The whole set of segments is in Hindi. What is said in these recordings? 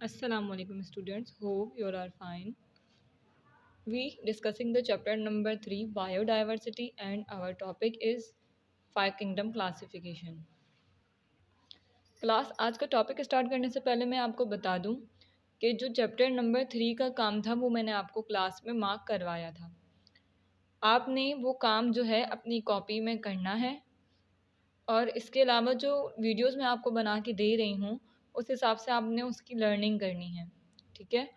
Assalamualaikum students, hope you all are fine. We discussing the chapter number 3 biodiversity and our topic is five kingdom classification. Class आज का टॉपिक स्टार्ट करने से पहले मैं आपको बता दूं कि जो चैप्टर नंबर 3 का काम था वो मैंने आपको क्लास में मार्क करवाया था। आपने वो काम जो है अपनी कॉपी में करना है और इसके अलावा जो वीडियोस मैं आपको बना के दे रही हूँ उस हिसाब से आपने उसकी लर्निंग करनी है, ठीक है।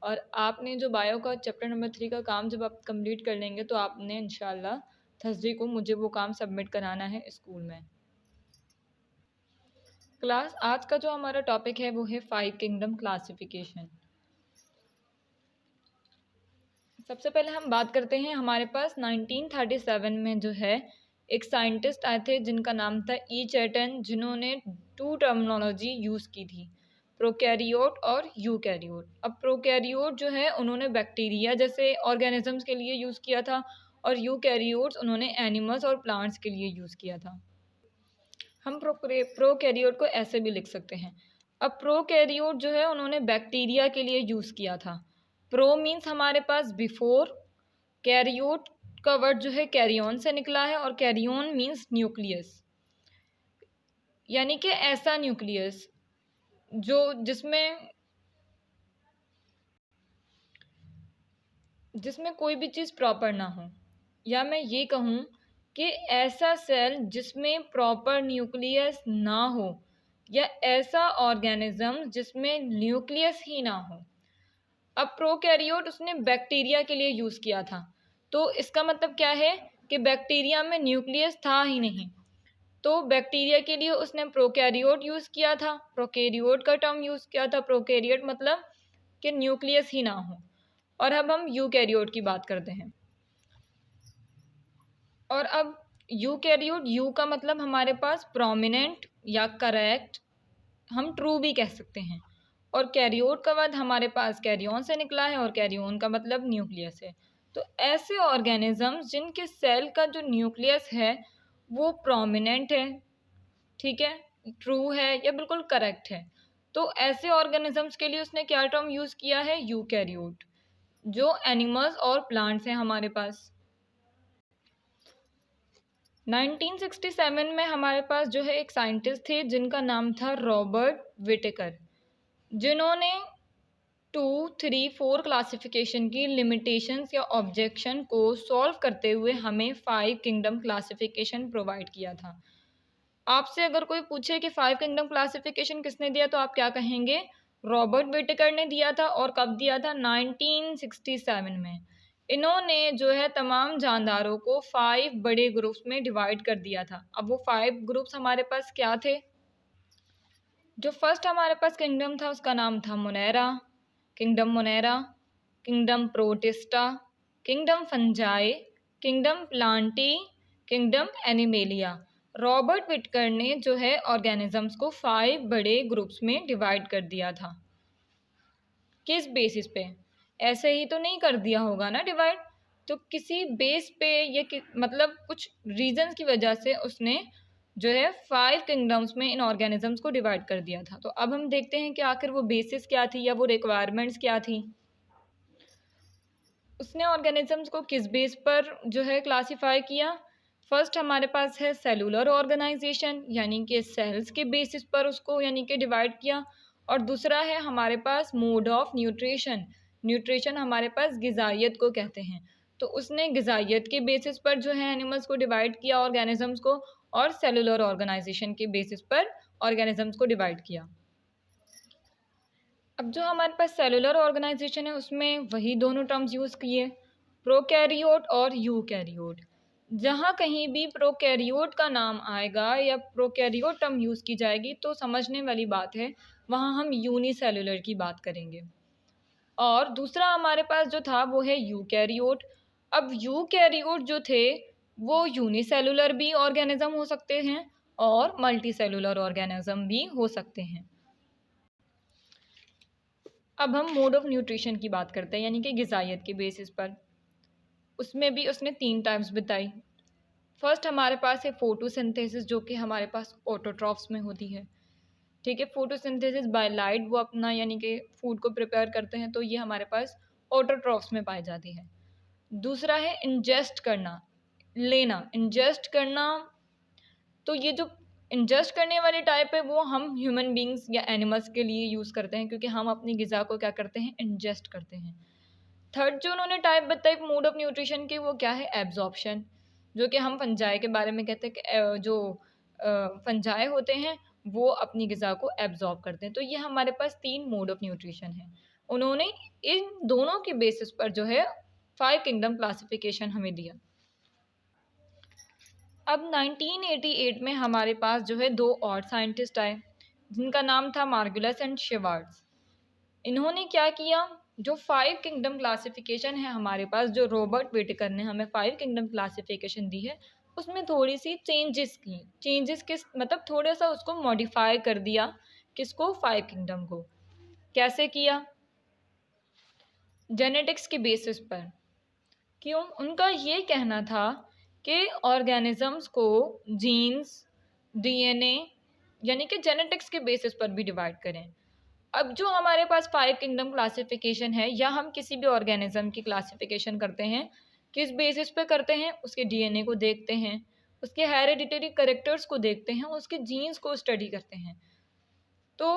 और आपने जो बायो का चैप्टर नंबर 3 का काम जब आप कंप्लीट कर लेंगे तो आपने इंशाल्लाह थर्सडे को मुझे वो काम सबमिट कराना है स्कूल में। क्लास आज का जो हमारा टॉपिक है वो है फाइव किंगडम क्लासिफिकेशन। सबसे पहले हम बात करते हैं, हमारे पास 1937 में जो है एक साइंटिस्ट आए थे जिनका नाम था ई चैटन, जिन्होंने टू टर्मिनोलॉजी यूज़ की थी, प्रोकैरियोट और यूकैरियोट। अब प्रोकैरियोट जो है उन्होंने बैक्टीरिया जैसे ऑर्गेनिजम्स के लिए यूज़ किया था और यूकैरियोट्स उन्होंने एनिमल्स और प्लांट्स के लिए यूज़ किया था। हम प्रोकैरियोट को ऐसे भी लिख सकते हैं। अब प्रोकैरियोट जो है उन्होंने बैक्टीरिया के लिए यूज़ किया था। प्रो मीन्स हमारे पास बिफोर, कैरियोट का वर्ड जो है कैरियन से निकला है और कैरियन मीन्स न्यूक्लियस, यानी कि ऐसा न्यूक्लियस जो जिसमें कोई भी चीज़ प्रॉपर ना हो, या मैं ये कहूँ कि ऐसा सेल जिसमें प्रॉपर न्यूक्लियस ना हो, या ऐसा ऑर्गेनिज्म जिसमें न्यूक्लियस ही ना हो। अब प्रोकैरियोट उसने बैक्टीरिया के लिए यूज़ किया था, तो इसका मतलब क्या है कि बैक्टीरिया में न्यूक्लियस था ही नहीं, तो बैक्टीरिया के लिए उसने प्रोकैरियोट यूज़ किया था, प्रोकैरियोट का टर्म यूज़ किया था। प्रोकैरियोट मतलब कि न्यूक्लियस ही ना हो। और अब हम यूकैरियोट की बात करते हैं। और अब यूकैरियोट, यू का मतलब हमारे पास प्रोमिनेंट या करेक्ट, हम ट्रू भी कह सकते हैं। और कैरियोट का वर्ड हमारे पास कैरियन से निकला है और कैरियन का मतलब न्यूक्लियस है। तो ऐसे ऑर्गेनिजम्स जिनके सेल का जो न्यूक्लियस है वो प्रोमिनेंट है, ठीक है, ट्रू है या बिल्कुल करेक्ट है, तो ऐसे ऑर्गेनिजम्स के लिए उसने क्या टर्म यूज़ किया है, यूकैरियोट, जो एनिमल्स और प्लांट्स हैं हमारे पास। 1967 में हमारे पास जो है एक साइंटिस्ट थे जिनका नाम था रॉबर्ट विटेकर, जिन्होंने 2, 3, 4 क्लासिफिकेशन की लिमिटेशंस या ऑब्जेक्शन को सॉल्व करते हुए हमें 5 किंगडम क्लासिफिकेशन प्रोवाइड किया था। आपसे अगर कोई पूछे कि 5 किंगडम क्लासिफिकेशन किसने दिया तो आप क्या कहेंगे, रॉबर्ट विटेकर ने दिया था। और कब दिया था, 1967 में। इन्होंने जो है तमाम जानदारों को 5 बड़े ग्रुप्स में डिवाइड कर दिया था। अब वो 5 ग्रुप्स हमारे पास क्या थे, जो फर्स्ट हमारे पास किंगडम था उसका नाम था Monera, kingdom Monera, kingdom protista, kingdom fungi, kingdom Plantae, kingdom animalia. Robert Whittaker ने जो है ऑर्गेनिजम्स को 5 बड़े ग्रुप्स में डिवाइड कर दिया था। किस बेसिस पे, ऐसे ही तो नहीं कर दिया होगा ना डिवाइड, तो किसी बेस पे ये मतलब कुछ रीजंस की वजह से उसने जो है 5 किंगडम्स में इन ऑर्गेनिजम्स को डिवाइड कर दिया था। तो अब हम देखते हैं कि आखिर वो बेसिस क्या थी या वो रिक्वायरमेंट्स क्या थी। उसने ऑर्गेनिजम्स को किस बेस पर जो है क्लासीफाई किया। फर्स्ट हमारे पास है सेलुलर ऑर्गेनाइजेशन, यानी कि सेल्स के बेसिस पर उसको यानी कि डिवाइड किया। और दूसरा है हमारे पास मोड ऑफ न्यूट्रिशन, न्यूट्रिशन हमारे पास ग़िज़ाइयत को कहते हैं, तो उसने ग़िज़ाइयत के बेसिस पर जो है एनिमल्स को डिवाइड किया, ऑर्गेनिजम्स को, और सेलुलर ऑर्गेनाइजेशन के बेसिस पर ऑर्गेनिजम्स को डिवाइड किया। अब जो हमारे पास सेलुलर ऑर्गेनाइजेशन है उसमें वही दोनों टर्म्स यूज़ किए, प्रोकैरियोट और यूकैरियोट। जहाँ कहीं भी प्रोकैरियोट का नाम आएगा या प्रोकैरियोट टर्म यूज़ की जाएगी तो समझने वाली बात है, वहाँ हम यूनिसेलुलर की बात करेंगे। और दूसरा हमारे पास जो था वो है यूकैरियोट। अब यूकैरियोट जो थे वो यूनिसेलुलर भी ऑर्गेनिज्म हो सकते हैं और मल्टीसेलुलर ऑर्गेनिज्म भी हो सकते हैं। अब हम मोड ऑफ न्यूट्रिशन की बात करते हैं, यानी कि ग़िज़ाइयत के बेसिस पर। उसमें भी उसने 3 टाइप्स बताई। फर्स्ट हमारे पास है फोटोसिंथेसिस, जो कि हमारे पास ऑटोट्रॉफ्स में होती है। ठीक है। फोटोसिंथेसिस बाय लाइट, वो अपना यानी कि फूड को प्रिपेयर करते हैं, तो ये हमारे पास ऑटोट्रॉफ्स में पाई जाती है। दूसरा है इंजेस्ट करना, लेना। इंजेस्ट करना, तो ये जो इंजेस्ट करने वाली टाइप है वो हम ह्यूमन बींग्स या एनिमल्स के लिए यूज़ करते हैं, क्योंकि हम अपनी ग़िज़ा को क्या करते हैं, इंजेस्ट करते हैं। थर्ड जो उन्होंने टाइप बताई मोड ऑफ न्यूट्रिशन की, वो क्या है, एब्जॉर्प्शन, जो कि हम फंजाई के बारे में कहते हैं कि जो फंजाई होते हैं वो अपनी ग़िज़ा को एब्जॉर्ब करते हैं। तो ये हमारे पास 3 मोड ऑफ न्यूट्रिशन है। उन्होंने इन दोनों के बेसिस पर जो है 5 किंगडम क्लासिफिकेशन हमें दिया। अब 1988 में हमारे पास जो है 2 और साइंटिस्ट आए, जिनका नाम था मार्गुलस एंड शेवार्ड्स। इन्होंने क्या किया, जो 5 किंगडम क्लासिफिकेशन है हमारे पास, जो रॉबर्ट विटेकर ने हमें 5 किंगडम क्लासिफिकेशन दी है, उसमें थोड़ी सी चेंजेस की। चेंजेस किस मतलब, थोड़ा सा उसको मॉडिफाई कर दिया। किसको, 5 किंगडम को। कैसे किया, जेनेटिक्स के बेसिस पर। क्यों, उनका ये कहना था कि ऑर्गेनिजम्स को जीन्स, डीएनए यानी कि जेनेटिक्स के बेसिस पर भी डिवाइड करें। अब जो हमारे पास 5 किंगडम क्लासिफिकेशन है, या हम किसी भी ऑर्गेनिज्म की क्लासिफिकेशन करते हैं, किस बेसिस पे करते हैं, उसके डीएनए को देखते हैं, उसके हेरिडिटरी कैरेक्टर्स को देखते हैं, उसके जीन्स को स्टडी करते हैं। तो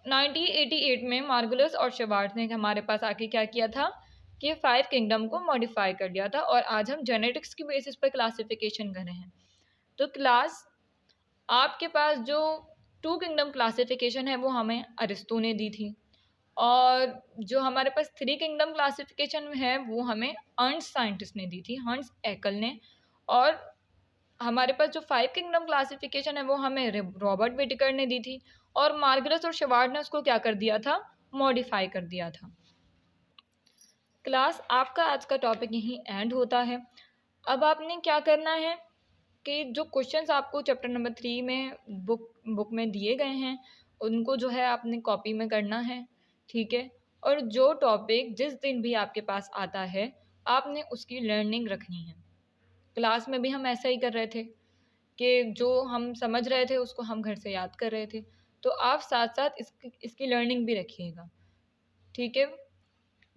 1988 में मार्गुलस और शेवार्ड्स ने हमारे पास आके क्या किया था कि 5 किंगडम को मॉडिफाई कर दिया था, और आज हम जेनेटिक्स की बेसिस पर क्लासिफिकेशन कर रहे हैं। तो क्लास, आपके पास जो 2 किंगडम क्लासिफिकेशन है वो हमें अरिस्टो ने दी थी, और जो हमारे पास 3 किंगडम क्लासिफिकेशन है वो हमें अर्न्स्ट साइंटिस्ट ने दी थी, हंस एकल ने। और हमारे पास जो 5 किंगडम क्लासिफिकेशन है वो हमें रॉबर्ट विटेकर ने दी थी, और मार्गुलस और शेवार्ड ने उसको क्या कर दिया था, मॉडिफाई कर दिया था। क्लास, आपका आज का टॉपिक यहीं एंड होता है। अब आपने क्या करना है कि जो क्वेश्चंस आपको चैप्टर नंबर 3 में बुक में दिए गए हैं, उनको जो है आपने कॉपी में करना है, ठीक है। और जो टॉपिक जिस दिन भी आपके पास आता है, आपने उसकी लर्निंग रखनी है। क्लास में भी हम ऐसा ही कर रहे थे कि जो हम समझ रहे थे उसको हम घर से याद कर रहे थे, तो आप साथ साथ इसकी लर्निंग भी रखिएगा, ठीक है।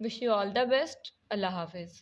Wish you all the best. अल्लाह हाफिज़।